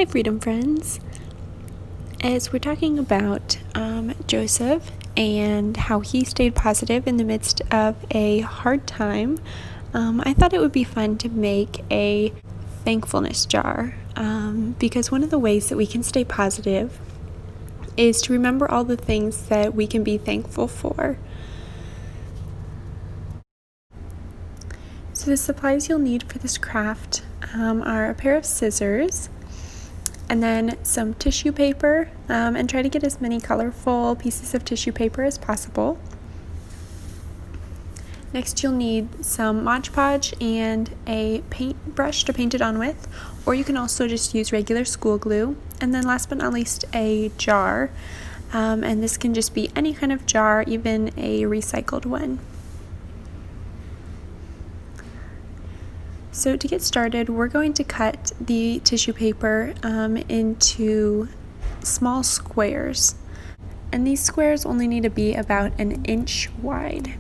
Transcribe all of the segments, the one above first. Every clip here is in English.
Hi, Freedom Friends. As we're talking about Joseph and how he stayed positive in the midst of a hard time, I thought it would be fun to make a thankfulness jar because one of the ways that we can stay positive is to remember all the things that we can be thankful for. So the supplies you'll need for this craft are a pair of scissors, and then some tissue paper, and try to get as many colorful pieces of tissue paper as possible. Next, you'll need some Mod Podge and a paintbrush to paint it on with, or you can also just use regular school glue. And then last but not least, a jar, and this can just be any kind of jar, even a recycled one. So to get started, we're going to cut the tissue paper into small squares. And these squares only need to be about 1 inch wide.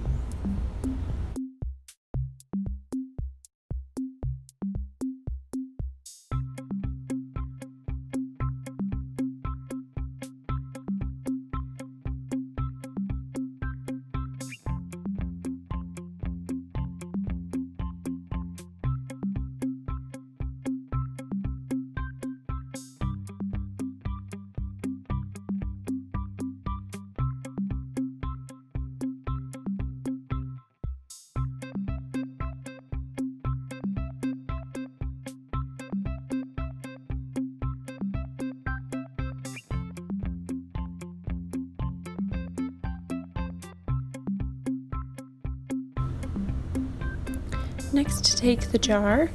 Next, take the jar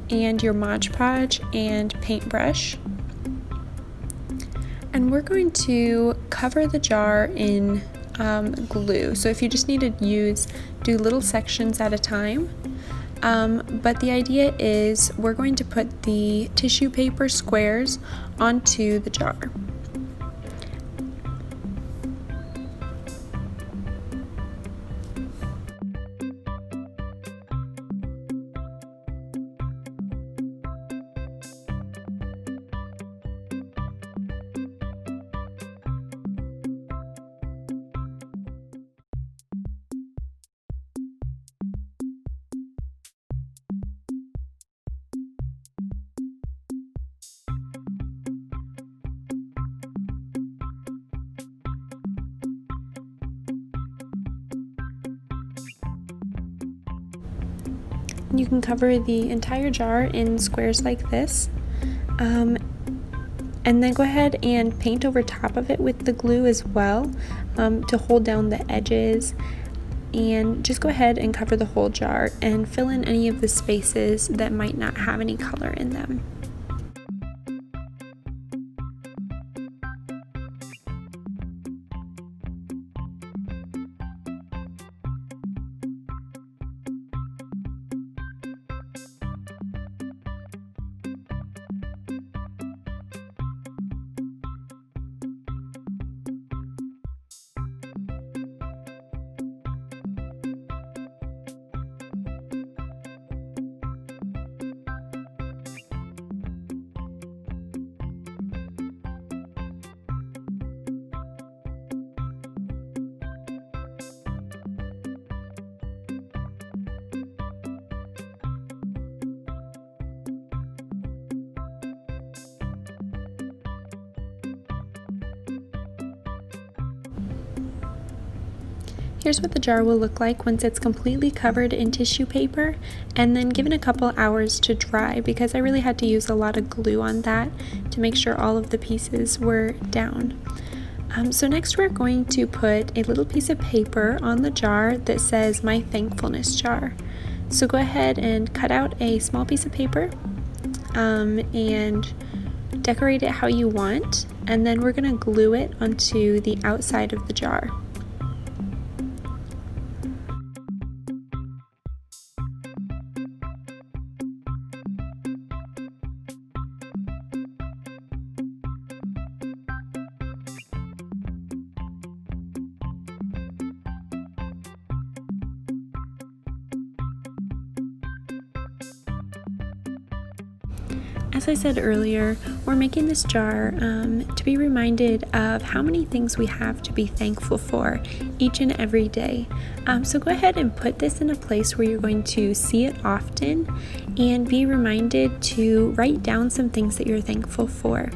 and your Mod Podge and paintbrush, and we're going to cover the jar in glue. So if you just need to do little sections at a time. But the idea is we're going to put the tissue paper squares onto the jar. You can cover the entire jar in squares like this, and then go ahead and paint over top of it with the glue as well, to hold down the edges, and just go ahead and cover the whole jar and fill in any of the spaces that might not have any color in them. Here's what the jar will look like once it's completely covered in tissue paper and then given a couple hours to dry, because I really had to use a lot of glue on that to make sure all of the pieces were down. So next we're going to put a little piece of paper on the jar that says "My Thankfulness Jar." So go ahead and cut out a small piece of paper and decorate it how you want, and then we're going to glue it onto the outside of the jar. As I said earlier, we're making this jar to be reminded of how many things we have to be thankful for each and every day. So go ahead and put this in a place where you're going to see it often and be reminded to write down some things that you're thankful for.